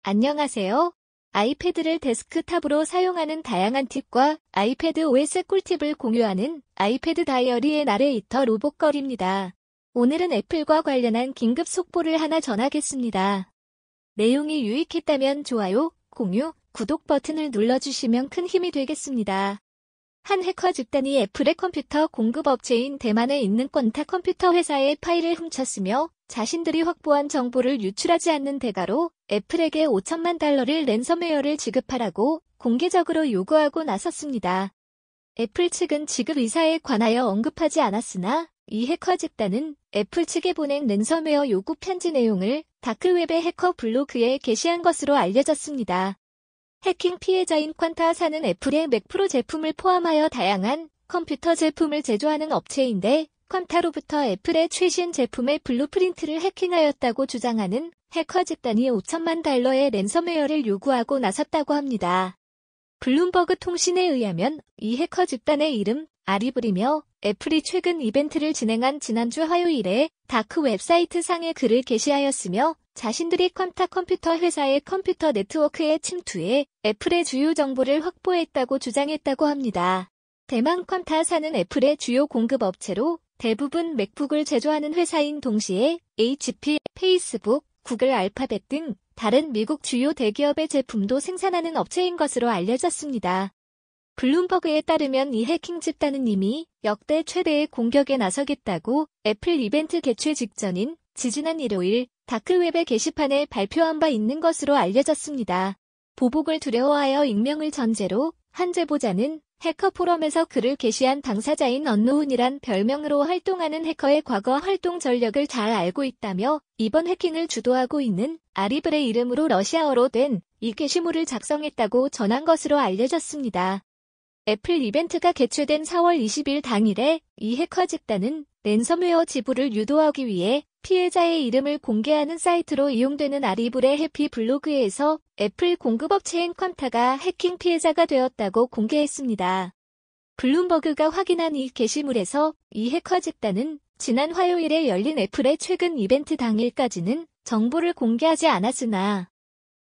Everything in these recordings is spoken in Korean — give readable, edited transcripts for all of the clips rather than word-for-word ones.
안녕하세요. 아이패드를 데스크탑으로 사용하는 다양한 팁과 아이패드 OS 꿀팁을 공유하는 아이패드 다이어리의 나레이터 로봇걸입니다. 오늘은 애플과 관련한 긴급 속보를 하나 전하겠습니다. 내용이 유익했다면 좋아요, 공유, 구독 버튼을 눌러주시면 큰 힘이 되겠습니다. 한 해커 집단이 애플의 컴퓨터 공급업체인 대만에 있는 퀀타 컴퓨터 회사의 파일을 훔쳤으며 자신들이 확보한 정보를 유출하지 않는 대가로 애플에게 $5천만 랜섬웨어를 지급하라고 공개적으로 요구하고 나섰습니다. 애플 측은 지급 의사에 관하여 언급하지 않았으나 이 해커 집단은 애플 측에 보낸 랜섬웨어 요구 편지 내용을 다크웹의 해커 블로그에 게시한 것으로 알려졌습니다. 해킹 피해자인 퀀타사는 애플의 맥 프로 제품을 포함하여 다양한 컴퓨터 제품을 제조하는 업체인데 퀀타로부터 애플의 최신 제품의 블루프린트를 해킹하였다고 주장하는 해커 집단이 $5천만 랜섬웨어를 요구하고 나섰다고 합니다. 블룸버그 통신에 의하면 이 해커 집단의 이름 아리블이며 애플이 최근 이벤트를 진행한 지난주 화요일에 다크 웹사이트 상에 글을 게시하였으며 자신들이 퀀타 컴퓨터 회사의 컴퓨터 네트워크에 침투해 애플의 주요 정보를 확보했다고 주장했다고 합니다. 대만 퀀타사는 애플의 주요 공급업체로 대부분 맥북을 제조하는 회사인 동시에 HP, 페이스북, 구글 알파벳 등 다른 미국 주요 대기업의 제품도 생산하는 업체인 것으로 알려졌습니다. 블룸버그에 따르면 이 해킹 집단은 이미 역대 최대의 공격에 나서겠다고 애플 이벤트 개최 직전인 지지난 일요일 다크웹의 게시판에 발표한 바 있는 것으로 알려졌습니다. 보복을 두려워하여 익명을 전제로 한 제보자는 해커 포럼에서 글을 게시한 당사자인 언노운이란 별명으로 활동하는 해커의 과거 활동 전력을 잘 알고 있다며 이번 해킹을 주도하고 있는 아리블의 이름으로 러시아어로 된 이 게시물을 작성했다고 전한 것으로 알려졌습니다. 애플 이벤트가 개최된 4월 20일 당일에 이 해커 집단은 랜섬웨어 지불을 유도하기 위해 피해자의 이름을 공개하는 사이트로 이용되는 아리블의 해피 블로그에서 애플 공급업체인 퀀타가 해킹 피해자가 되었다고 공개했습니다. 블룸버그가 확인한 이 게시물에서 이 해커 집단은 지난 화요일에 열린 애플의 최근 이벤트 당일까지는 정보를 공개하지 않았으나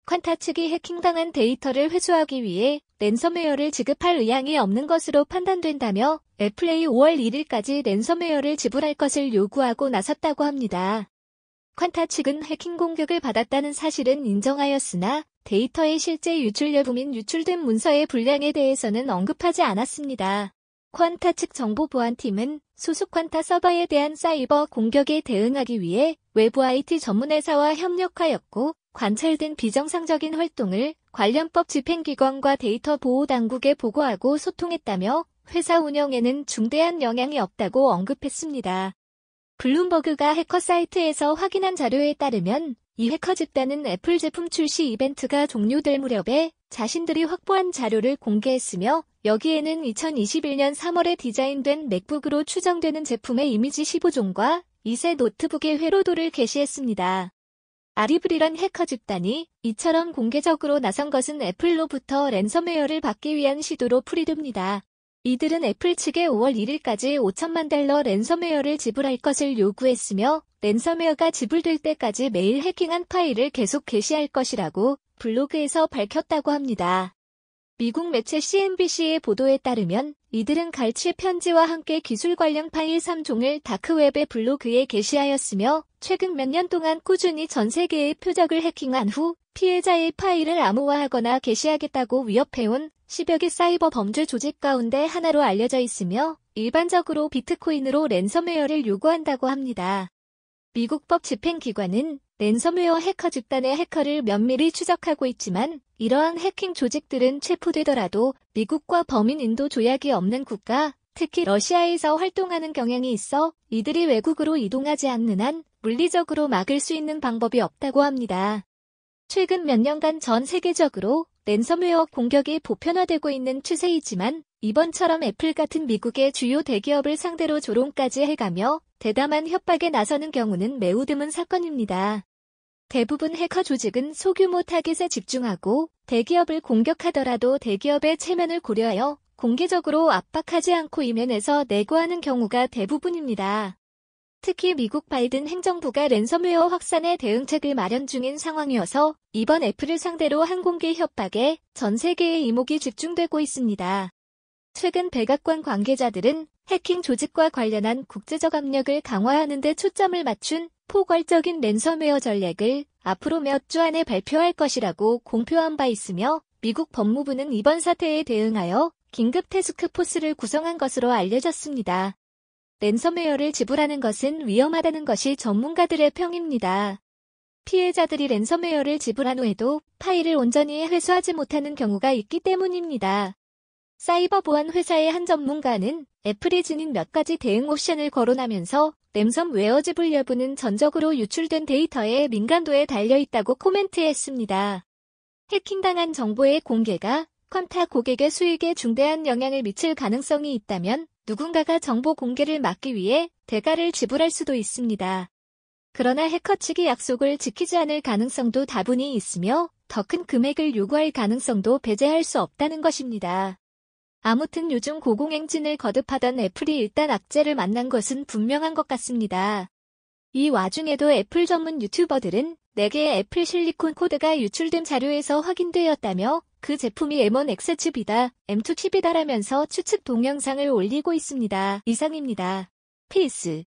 퀀타 측이 해킹당한 데이터를 회수하기 위해 랜섬웨어를 지급할 의향이 없는 것으로 판단된다며 애플이 5월 1일까지 랜섬웨어를 지불할 것을 요구하고 나섰다고 합니다. 퀀타 측은 해킹 공격을 받았다는 사실은 인정하였으나 데이터의 실제 유출 여부 및 유출된 문서의 분량에 대해서는 언급하지 않았습니다. 퀀타 측 정보보안팀은 소속 퀀타 서버에 대한 사이버 공격에 대응하기 위해 외부 IT 전문 회사와 협력하였고 관찰된 비정상적인 활동을 관련법 집행기관과 데이터 보호당국에 보고하고 소통했다며 회사 운영에는 중대한 영향이 없다고 언급했습니다. 블룸버그가 해커 사이트에서 확인한 자료에 따르면 이 해커 집단은 애플 제품 출시 이벤트가 종료될 무렵에 자신들이 확보한 자료를 공개했으며 여기에는 2021년 3월에 디자인된 맥북으로 추정되는 제품의 이미지 15종과 2세 노트북의 회로도를 게시했습니다. 아리블이란 해커 집단이 이처럼 공개적으로 나선 것은 애플로부터 랜섬웨어를 받기 위한 시도로 풀이됩니다. 이들은 애플 측에 5월 1일까지 $5천만 랜섬웨어를 지불할 것을 요구했으며 랜섬웨어가 지불될 때까지 매일 해킹한 파일을 계속 게시할 것이라고 블로그에서 밝혔다고 합니다. 미국 매체 CNBC의 보도에 따르면 이들은 갈취의 편지와 함께 기술 관련 파일 3종을 다크웹의 블로그에 게시하였으며 최근 몇 년 동안 꾸준히 전 세계의 표적을 해킹한 후 피해자의 파일을 암호화하거나 게시하겠다고 위협해온 10여 개 사이버 범죄 조직 가운데 하나로 알려져 있으며 일반적으로 비트코인으로 랜섬웨어를 요구한다고 합니다. 미국 법 집행기관은 랜섬웨어 해커 집단의 해커를 면밀히 추적하고 있지만 이러한 해킹 조직들은 체포되더라도 미국과 범인 인도 조약이 없는 국가, 특히 러시아에서 활동하는 경향이 있어 이들이 외국으로 이동하지 않는 한 물리적으로 막을 수 있는 방법이 없다고 합니다. 최근 몇 년간 전 세계적으로 랜섬웨어 공격이 보편화되고 있는 추세이지만 이번처럼 애플 같은 미국의 주요 대기업을 상대로 조롱까지 해가며 대담한 협박에 나서는 경우는 매우 드문 사건입니다. 대부분 해커 조직은 소규모 타깃에 집중하고 대기업을 공격하더라도 대기업의 체면을 고려하여 공개적으로 압박하지 않고 이면에서 내고하는 경우가 대부분입니다. 특히 미국 바이든 행정부가 랜섬웨어 확산에 대응책을 마련 중인 상황이어서 이번 애플을 상대로 항공기 협박에 전 세계의 이목이 집중되고 있습니다. 최근 백악관 관계자들은 해킹 조직과 관련한 국제적 압력을 강화하는 데 초점을 맞춘 포괄적인 랜섬웨어 전략을 앞으로 몇 주 안에 발표할 것이라고 공표한 바 있으며 미국 법무부는 이번 사태에 대응하여 긴급 태스크포스를 구성한 것으로 알려졌습니다. 랜섬웨어를 지불하는 것은 위험하다는 것이 전문가들의 평입니다. 피해자들이 랜섬웨어를 지불한 후에도 파일을 온전히 회수하지 못하는 경우가 있기 때문입니다. 사이버 보안 회사의 한 전문가는 애플이 지닌 몇 가지 대응 옵션을 거론하면서 랜섬웨어 지불 여부는 전적으로 유출된 데이터의 민감도에 달려있다고 코멘트했습니다. 해킹당한 정보의 공개가 컨타 고객의 수익에 중대한 영향을 미칠 가능성이 있다면 누군가가 정보 공개를 막기 위해 대가를 지불할 수도 있습니다. 그러나 해커 측이 약속을 지키지 않을 가능성도 다분히 있으며 더 큰 금액을 요구할 가능성도 배제할 수 없다는 것입니다. 아무튼 요즘 고공행진을 거듭하던 애플이 일단 악재를 만난 것은 분명한 것 같습니다. 이 와중에도 애플 전문 유튜버들은 4개의 애플 실리콘 코드가 유출된 자료에서 확인되었다며 그 제품이 M1 X 칩이다, M2 칩이다라면서 추측 동영상을 올리고 있습니다. 이상입니다. 피스.